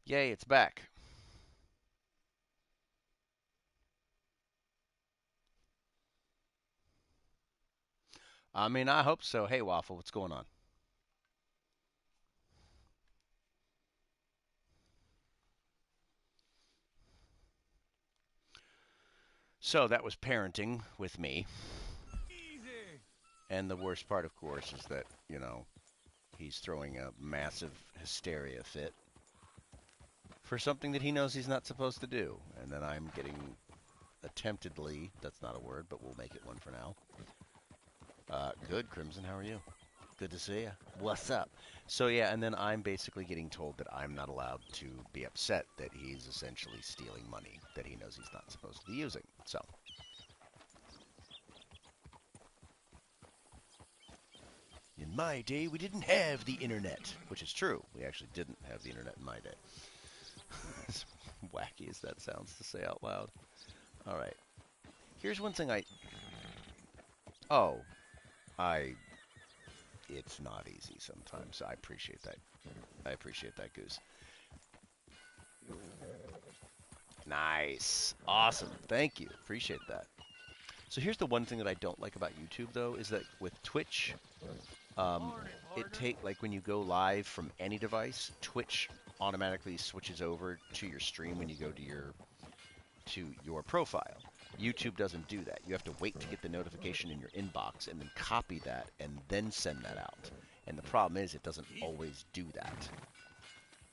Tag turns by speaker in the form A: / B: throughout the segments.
A: Yay, it's back. I mean, I hope so. Hey, Waffle, what's going on? So that was parenting with me.
B: Easy.
A: And the worst part, of course, is that, he's throwing a massive hysteria fit for something that he knows he's not supposed to do. And then I'm getting attemptedly, that's not a word, but we'll make it one for now. Good, Crimson, how are you? Good to see you. What's up? So yeah, and then I'm basically getting told that I'm not allowed to be upset that he's essentially stealing money that he knows he's not supposed to be using. So in my day, we didn't have the internet, which is true. We actually didn't have the internet in my day. As wacky as that sounds to say out loud. All right. Here's one thing I. Oh, I. It's not easy sometimes. I appreciate that. I appreciate that, Goose. Nice. Awesome. Thank you. Appreciate that. So here's the one thing that I don't like about YouTube, though, is that with Twitch, um,
B: Morning,
A: it
B: partner.
A: take like when you go live from any device, Twitch automatically switches over to your stream when you go to your profile. YouTube doesn't do that. You have to wait to get the notification in your inbox and then copy that and then send that out. And the problem is it doesn't
B: Easy.
A: always do that.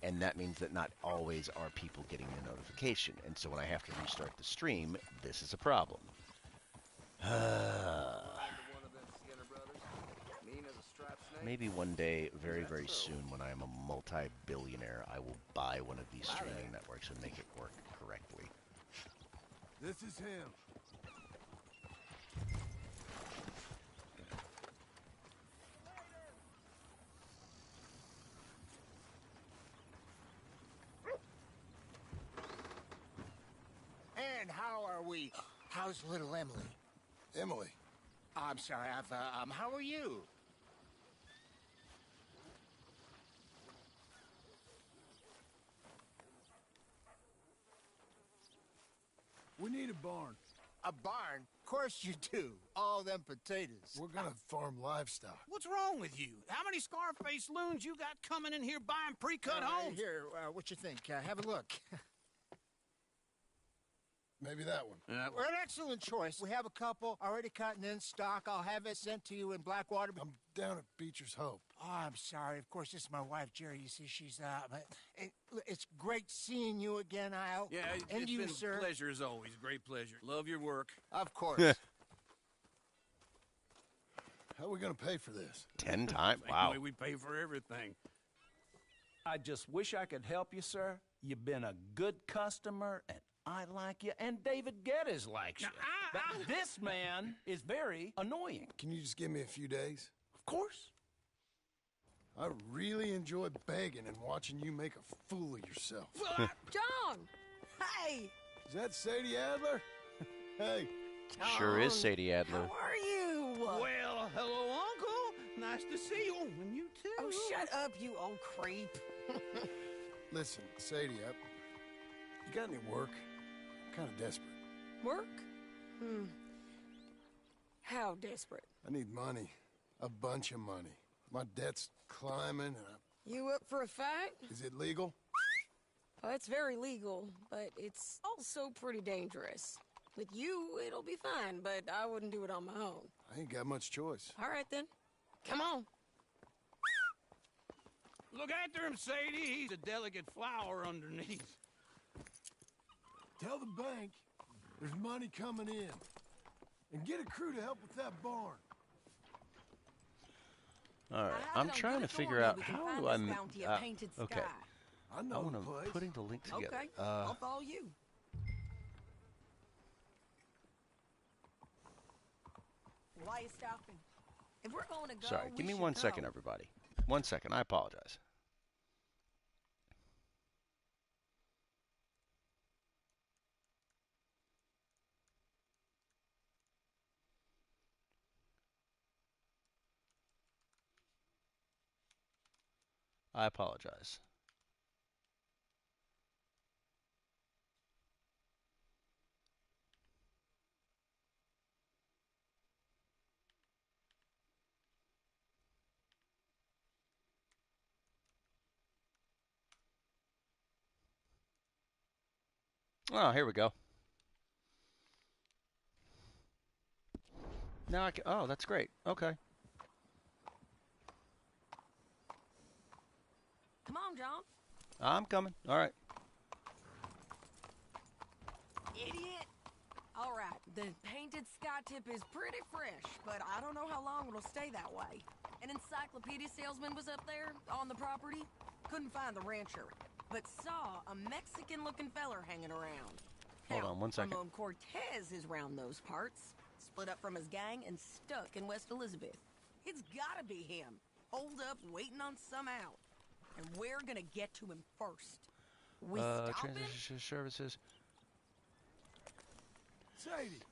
A: And that means that not always are people getting the notification. And so when I have to restart the stream, this is a problem. Maybe one day, very, very soon, when I am a multi-billionaire, I will buy one of these streaming networks and make it work correctly.
B: This is him.
C: And how are we? How's little Emily?
B: Emily.
C: I'm sorry, how are you?
B: We need a barn.
C: A barn? Of course you do. All them potatoes.
B: We're gonna farm livestock.
D: What's wrong with you? How many Scarface loons you got coming in here buying pre-cut homes?
C: Here, what you think? Have a look.
B: Maybe that one.
C: We're an excellent choice. We have a couple already cut and in stock. I'll have it sent to you in Blackwater.
B: I'm down at Beecher's Hope.
C: Oh, I'm sorry. Of course, this is my wife, Jerry. You see, she's it's great seeing you again, Al.
D: Yeah,
C: and
D: it's
C: you,
D: been
C: sir.
D: a pleasure as always. Great pleasure. Love your work.
C: Of course.
B: How are we gonna pay for this?
A: 10 times?
D: Same
A: Wow.
D: way we pay for everything.
E: I just wish I could help you, sir. You've been a good customer, and I like you, and David Geddes likes you.
D: Now,
E: But this man is very annoying.
B: Can you just give me a few days?
E: Of course.
B: I really enjoy begging and watching you make a fool of yourself.
F: John! Hey!
B: Is that Sadie Adler? Hey,
A: Sure is
F: John,
A: Sadie Adler.
F: How are you?
D: Well, hello, Uncle. Nice to see you. And you too.
F: Oh, shut up, you old creep.
B: listen, Sadie, you got any work? I'm kind of desperate.
F: Work? How desperate?
B: I need money. A bunch of money. My debt's climbing, and
F: You up for a fight?
B: is it legal?
F: Oh, it's very legal, but it's also pretty dangerous. With you, it'll be fine, but I wouldn't do it on my own.
B: I ain't got much choice.
F: All right, then. Come on.
D: Look after him, Sadie. He's a delicate flower underneath.
B: Tell the bank there's money coming in. And get a crew to help with that barn.
A: All right.
G: I have
A: I'm
G: it on
A: trying to
G: good
A: figure
G: authority
A: out
G: we can
A: how
G: find
A: do
G: this
A: I'm.
G: bounty a painted
A: Okay.
G: sky.
B: I
A: I
B: know
A: want
B: the
A: to
B: place.
A: putting the link together.
G: Okay, I'll follow you. Why are you stopping? If we're going to go,
A: Sorry.
G: we
A: Give me
G: should
A: 1 second,
G: go.
A: everybody. 1 second. I apologize. I apologize. Oh, here we go. Now I can. Oh, that's great. Okay.
F: Come on, John.
A: I'm coming. All right.
G: Idiot! All right, the painted sky tip is pretty fresh, but I don't know how long it'll stay that way. An encyclopedia salesman was up there on the property. Couldn't find the rancher, but saw a Mexican-looking feller hanging around.
A: Hold on one second.
G: Ramon Cortez is round those parts. Split up from his gang and stuck in West Elizabeth. It's gotta be him. Holed up, waiting on some out. And we're gonna get to him first. We stop him?
A: Transition services.
B: Sadie.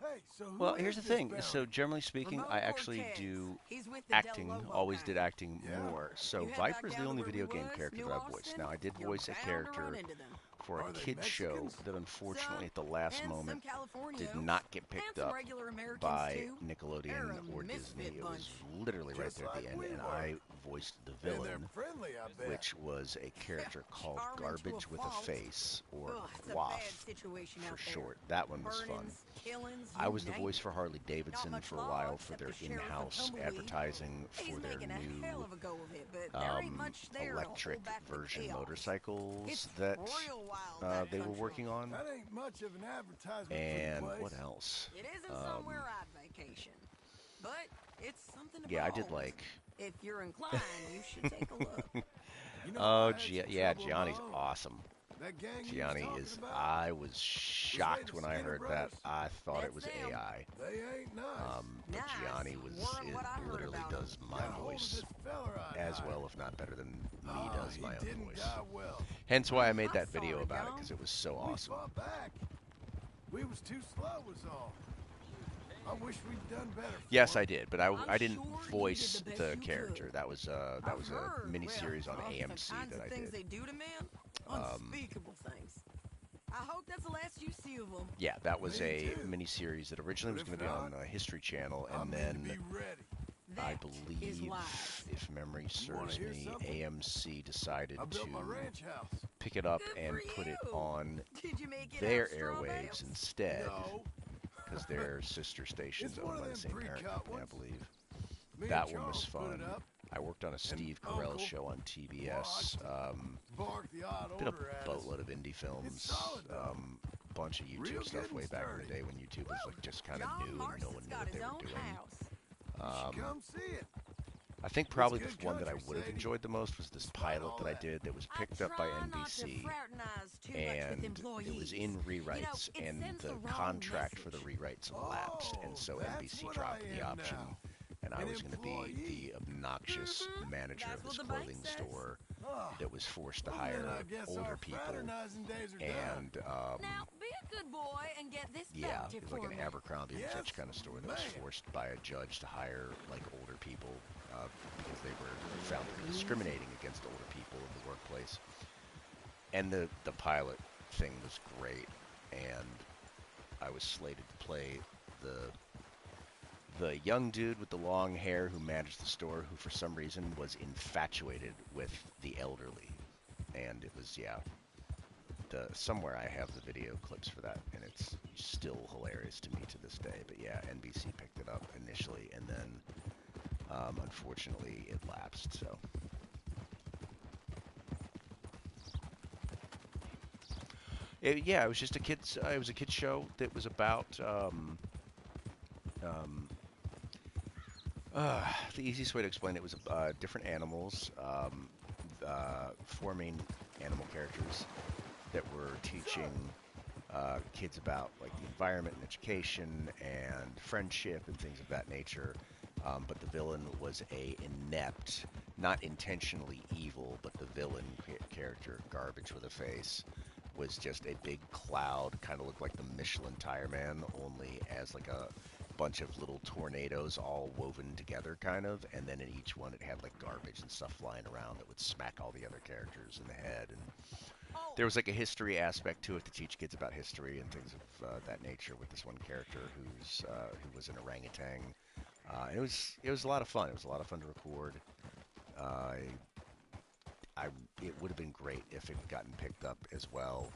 B: Hey, so who
A: Well,
B: is
A: here's the
B: this
A: thing.
B: bounty?
A: So generally speaking,
G: Ramon
A: I actually
G: Cortez.
A: do
G: He's with the Del
A: acting.
G: Lobo
A: Always
G: gang.
A: did acting
B: Yeah.
A: more. So
G: You head back
A: Viper's the
G: down to
A: only
G: where
A: video
G: we
A: game
G: was,
A: character
G: New
A: that I've voiced.
G: Austin,
A: Now I did
G: you're
A: voice a
G: bound to
A: character
G: run into them.
A: for
B: Are
A: a
B: they
A: kid show
B: Mexicans?
A: that unfortunately at the
G: Some,
A: last
G: and
A: moment
G: some Californios,
A: did not get
G: and
A: picked
G: some
A: up
G: regular Americans
A: by
G: too. They're
A: Nickelodeon
G: a
A: or
G: misfit
A: Disney. It was
G: bunch.
A: literally right
B: Just
A: there at the
B: like
A: end,
B: we
A: and
B: were.
A: I voiced the
B: And they're
A: villain,
B: friendly, I bet.
A: which was a character called
G: Charming to
A: Garbage
G: a
A: with a
G: fault.
A: Face, or
G: Ugh, it's a
A: GWAF
G: bad situation
A: for
G: out there.
A: short. That one was fun.
G: Burnings, killings,
A: I
G: you
A: was the
G: name
A: voice
G: it.
A: for Harley Davidson
G: much
A: for a
G: law
A: while for
G: except
A: their
G: the sheriff of
A: in-house
G: Tumbleweed.
A: advertising
G: He's
A: for their
G: making a hell
A: new
G: of a go of it, but there ain't much there to
A: electric
G: hold back the
A: version
G: chaos.
A: motorcycles
G: It's
A: that
G: real wild, that
A: they were
G: country.
A: working on.
B: That ain't much of an advertisement
A: And
B: for the
A: what
B: place.
A: else?
G: It isn't somewhere I'd vacation, but it's something to
A: Yeah, I did
G: behold.
A: like.
G: If you're inclined, you should take a look.
B: You know,
A: Oh,
B: I had some
A: yeah,
B: trouble of my
A: Gianni's
B: own.
A: awesome.
B: That gang you was
A: Gianni
B: talking
A: is.
B: about,
A: I was shocked when I
B: Skinner
A: heard that.
B: Brothers?
A: I thought it
G: That's
A: was
G: them.
A: AI.
B: they ain't nice.
A: But
G: Nice.
A: Gianni was.
G: Weren't what I
A: It
G: heard
A: literally
G: about
A: does my
B: Got a hold of
A: voice
B: this feller I
A: as
B: hired.
A: well, if not better than me
B: Ah,
A: does
B: he
A: my own
B: didn't
A: voice.
B: die well.
A: Hence why I made
G: I'm
A: that video
G: sorry,
A: about it,
G: John.
A: because it was so
B: We
A: awesome.
B: fought back. We was too slow, was all. I wish we'd done better.
A: Yes,
B: for
A: I
B: him.
A: did, but I
G: I'm
A: didn't
G: sure you
A: voice
G: did the best
A: the
G: you
A: character.
G: could.
A: That was a
G: I've
A: mini
G: heard,
A: series on
G: well,
A: AMC
G: the kinds
A: that
G: of
A: I
G: things
A: did.
G: they do to men, unspeakable things. I hope that's the last you see of them.
A: Yeah, that was
B: Me
A: a
B: too.
A: mini series that originally was
B: But
A: going to
B: if
A: be on
B: not,
A: History Channel,
B: I
A: and
B: mean
A: then
B: to be ready.
A: I
G: That is
A: believe,
G: lies.
A: if memory
B: wanna
A: serves
B: hear
A: me,
B: something?
A: AMC decided
B: I
A: to
B: built my ranch house.
A: pick it up
G: Good
A: and
G: for
A: put it
G: you.
A: on
G: Did you make it
A: their
G: out of straw
A: airwaves
G: bales?
A: instead,
B: No,
A: because their sister station's
B: It's one
A: owned
B: of
A: by the
B: them
A: same parent
B: pre-cut
A: company, I
B: ones.
A: believe.
B: me and
A: That one was
B: Charles put
A: fun.
B: it up.
A: I worked on a Steve Carell
B: Uncle
A: show on TBS.
B: Barked the odd
A: Did a
B: order at us.
A: boatload of indie films.
B: solid, though.
A: Bunch of YouTube
B: Real
A: stuff
B: good
A: way
B: and
A: back in the
B: sturdy.
A: day when YouTube was like just kind of
G: John
A: new and no
G: Marston's
A: one knew
G: got
A: what they
G: his
A: were
G: own
A: doing.
G: house.
B: You should come see it.
A: I think probably the
B: good
A: one that I
B: country,
A: would have
B: Sadie.
A: enjoyed the most was this
B: Despite
A: pilot
B: all
A: that I
B: that.
A: did that was
G: I
A: picked up by
G: try not to
A: NBC,
G: fraternize too much
A: and
G: with
A: it
G: employees.
A: was in rewrites,
G: it
A: and
G: sends
A: the
G: wrong
A: contract for the
G: message.
A: rewrites lapsed, and
B: Oh,
A: so
B: that's
A: NBC
B: what
A: dropped
B: I
A: the
B: am
A: option,
B: now.
A: and I
B: An
A: was going to be
B: employee.
A: the obnoxious manager
G: That's
A: of this
G: what the bank
A: clothing
G: says.
A: store
B: Ah,
A: that was forced to
B: well,
A: hire
B: then I guess
A: older
B: our
A: people,
B: fraternizing days are done.
A: and
G: Now, be a good boy and get this
A: yeah,
G: back
A: it was like
G: for
A: an
G: me.
A: Abercrombie and
B: Yes,
A: Fitch kind of store that was
B: man.
A: forced by a judge to hire like older people because they were found to be discriminating against older people in the workplace. And the pilot thing was great, and I was slated to play the young dude with the long hair who managed the store, who for some reason was infatuated with the elderly, and it was somewhere I have the video clips for that, and it's still hilarious to me to this day. But yeah, NBC picked it up initially, and then unfortunately it lapsed. So it was just a kids. It was a kids show that was about the easiest way to explain it was different animals, four main animal characters that were teaching kids about like the environment and education and friendship and things of that nature. But the villain was a inept, not intentionally evil, but the villain character, Garbage with a Face, was just a big cloud, kind of looked like the Michelin Tire Man, only as like a bunch of little tornadoes all woven together, kind of. And then in each one, it had like garbage and stuff flying around that would smack all the other characters in the head. And there was like a history aspect to it to teach kids about history and things of that nature with this one character who was an orangutan. It was a lot of fun. It was a lot of fun to record. It would have been great if it had gotten picked up as well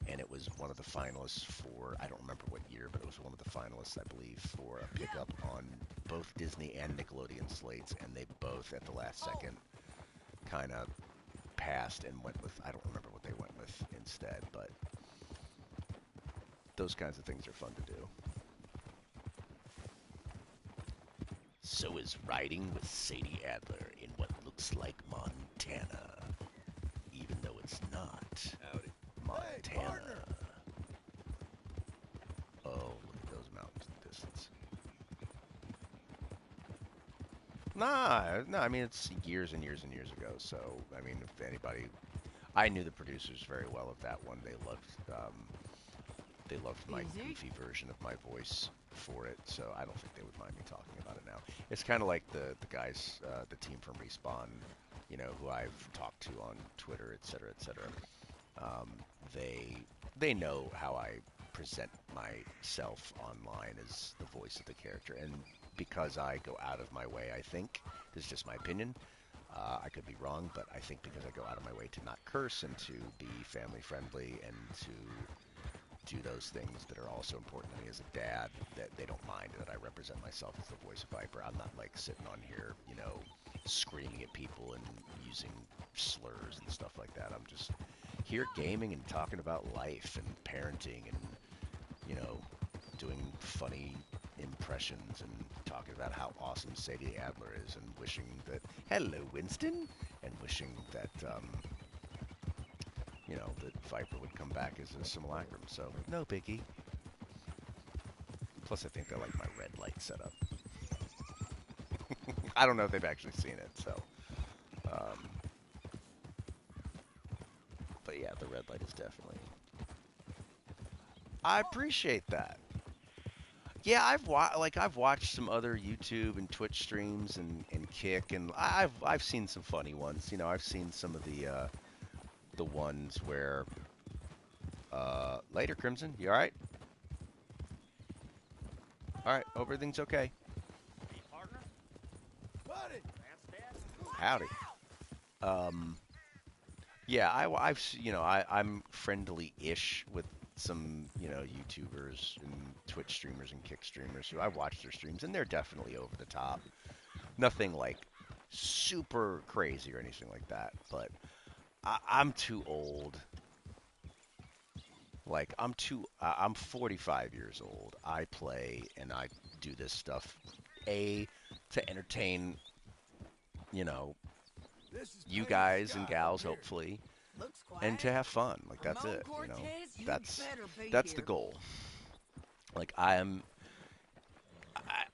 A: and it was one of the finalists for, I don't remember what year, but it was one of the finalists, I believe, for a pickup on both Disney and Nickelodeon slates, and they both, at the last second, kind of passed and went with, I don't remember what they went with instead, but those kinds of things are fun to do. So is riding with Sadie Adler in what looks like Montana, even though it's not.
B: Howdy.
A: Montana.
B: Hey, partner.
A: Oh, look at those mountains in the distance. Nah, I mean, it's years and years and years ago, so, I mean, if anybody... I knew the producers very well of that one. They loved my goofy version of my voice for it, so I don't think they would mind me talking about it now. It's kind of like the guys, the team from Respawn, you know, who I've talked to on Twitter, etc., etc. They know how I present myself online as the voice of the character, and because I go out of my way, I think, this is just my opinion, I could be wrong, but I think because I go out of my way to not curse and to be family friendly and to do those things that are also important to me as a dad, that they don't mind that I represent myself as the voice of Viper. I'm not like sitting on here, you know, screaming at people and using slurs and stuff like that. I'm just here gaming and talking about life and parenting and, you know, doing funny impressions and talking about how awesome Sadie Adler is and wishing that, hello Winston, and wishing that, you know, that Viper would come back as a simulacrum, so no biggie. Plus I think they like my red light setup. I don't know if they've actually seen it, so. But yeah, the red light is definitely... I appreciate that. Yeah, I've watched some other YouTube and Twitch streams and Kick, and I've seen some funny ones. You know, I've seen some of the ones where later, Crimson, you all right? All right, hope everything's okay.
D: Hey, partner.
B: Buddy.
D: That's Dad.
A: Howdy. Yeah, I'm friendly-ish with some, you know, YouTubers and Twitch streamers and Kick streamers who I watch their streams, and they're definitely over the top. Nothing like super crazy or anything like that, but I'm too old. Like, I'm 45 years old. I play and I do this stuff, to entertain, you know,
B: This is
A: you
B: Painted
A: guys
B: Sky
A: and gals,
B: up here.
A: hopefully,
G: Looks quiet.
A: and to have fun. Like, that's
G: Ramon
A: it, you know.
G: Cortez, you
A: That's
G: better be
A: the
G: here.
A: goal. Like,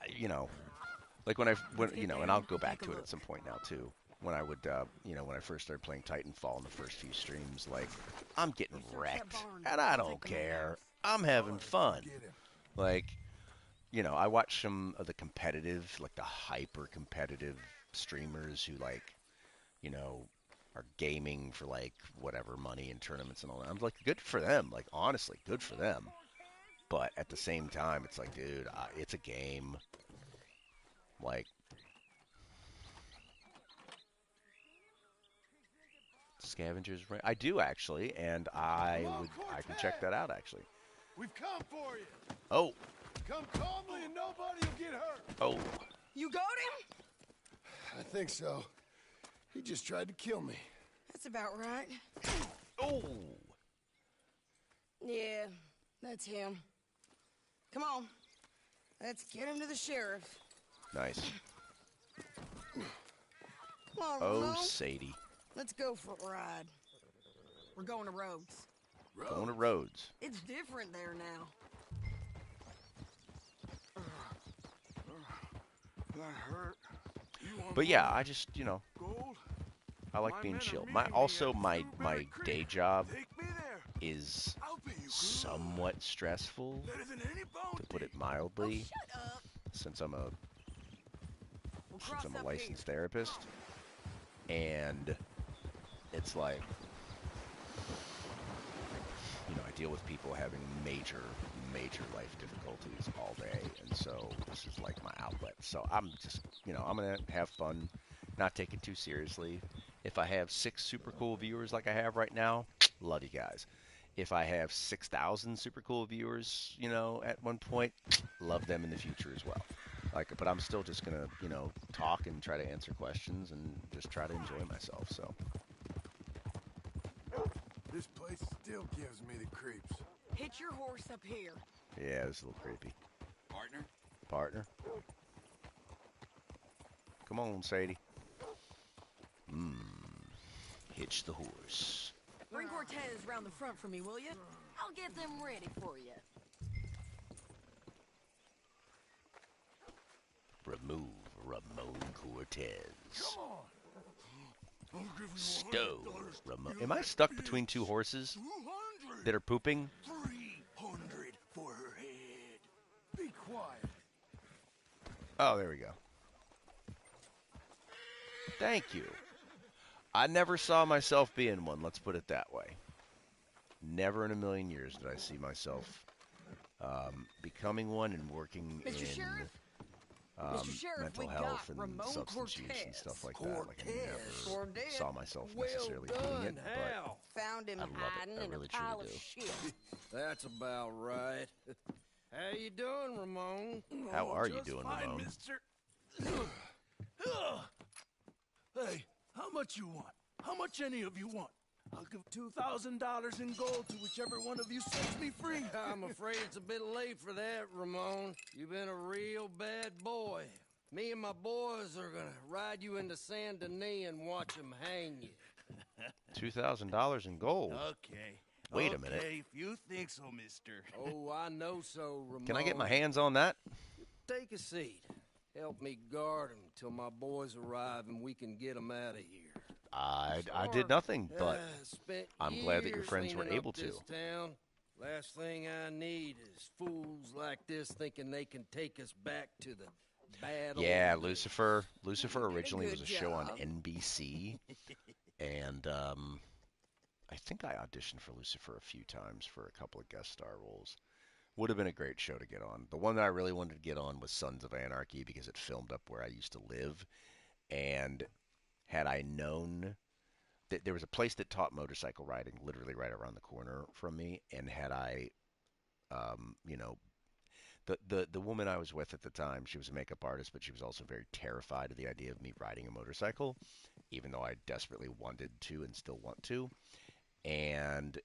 A: you know, like when you know, and I'll go back to it at some point now too. When I would, you know, when I first started playing Titanfall in the first few streams, like, I'm getting wrecked, and I don't care. I'm having fun.
B: Get him.
A: Like, you know, I watch some of the competitive, like the hyper-competitive streamers who, like, you know, are gaming for, like, whatever money in tournaments and all that. I'm like, good for them. Like, honestly, good for them. But at the same time, it's like, dude, it's a game. Like, Scavengers, I do actually, and I can check that out actually.
B: We've come for you.
A: Oh,
B: Come calmly and nobody will get hurt.
A: oh,
G: You got him?
B: I think so. He just tried to kill me.
F: That's about right.
A: oh.
F: Yeah, that's him. Come on. Let's get him to the sheriff.
A: Nice.
F: Come on,
A: Oh,
F: Ramon.
A: Sadie.
F: Let's go for a ride.
G: We're going to Rhodes.
A: Going to Rhodes.
G: It's different there now.
B: That hurt.
A: But yeah, I just, you know,
B: Gold?
A: I like being chill. My day job is somewhat stressful, to put it mildly,
G: Shut up.
A: since I'm
G: We'll cross
A: a
G: up
A: licensed therapist, and it's like, you know, I deal with people having major life difficulties all day, and so this is like my outlet. So I'm just, you know, I'm gonna have fun, not take it too seriously. If I have 6 super cool viewers like I have right now, love you guys. if I have 6,000 super cool viewers, you know, at one point, love them in the future as well. Like, but I'm still just gonna, you know, talk and try to answer questions and just try to enjoy myself. So.
B: This place still gives me the creeps.
G: Hitch your horse up here.
A: Yeah, it's a little creepy.
D: Partner?
A: Partner. Come on, Sadie. Hitch the horse.
G: Bring Cortez round the front for me, will you? I'll get them ready for you.
A: Remove Ramon Cortez.
B: Come on. I'll give you
A: Stow
B: $100.
A: Ramon. Am I stuck between two horses
B: 200.
A: that are pooping?
B: 300 for her head. Be quiet.
A: Oh, there we go. Thank you. I never saw myself being one, let's put it that way. Never in a million years did I see myself becoming one and working
G: Mr.
A: in
G: Sheriff? Mr. Sheriff,
A: mental
G: we
A: health
G: got
A: and
G: Ramon
A: substance use and
G: Cortez.
A: stuff like that. Like I never
G: Cortez.
A: saw myself
H: Well
A: necessarily doing it,
H: done,
A: but
H: Hal.
F: Found him
A: I love it.
F: hiding
A: I
F: in
A: really
F: a pile
A: truly
F: of
A: do.
F: shit.
H: That's about right. How you doing, Ramon?
A: how are you
B: Just
A: doing,
B: fine,
A: Ramon?
B: mister. Hey, how much you want? How much any of you want? I'll give $2,000 in gold to whichever one of you sets me free.
H: I'm afraid it's a bit late for that, Ramon. You've been a real bad boy. Me and my boys are gonna ride you into Saint Denis and watch them hang you.
A: $2,000 in gold.
B: Okay.
A: Wait a minute.
B: Okay, if you think so, mister.
H: Oh, I know so, Ramon.
A: Can I get my hands on that?
H: Take a seat. Help me guard them till my boys arrive and we can get them out of here.
A: I did nothing, but
H: Spent
A: I'm glad that your
H: years
A: friends were
H: cleaning up
A: able to.
H: this town. Last thing I need is fools like this thinking they can take us back to the bad
A: yeah,
H: old days.
A: Lucifer. Lucifer originally was
F: good
A: a show on
F: job.
A: NBC, and I think I auditioned for Lucifer a few times for a couple of guest star roles. Would have been a great show to get on. The one that I really wanted to get on was Sons of Anarchy because it filmed up where I used to live, and had I known that there was a place that taught motorcycle riding literally right around the corner from me, and had I, you know, the woman I was with at the time, she was a makeup artist, but she was also very terrified of the idea of me riding a motorcycle, even though I desperately wanted to and still want to. And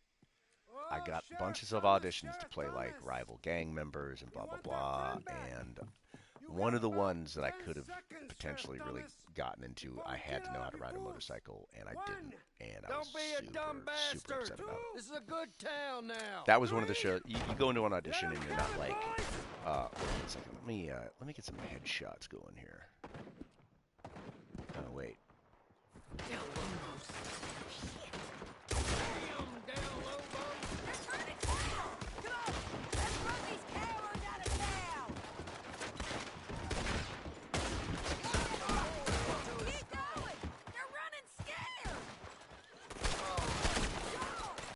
A: I got bunches of auditions to play like rival gang members and blah, blah, blah. And one of the ones that I could have potentially really gotten into, I had to know how to ride a motorcycle, and I didn't. And I was
H: Don't be a dumb
A: super
H: bastard.
A: upset about it.
H: This is a good town now.
A: That was one of the shows. You go into an audition and you're not like, wait a second, let me get some headshots going here. Oh wait,
G: Don't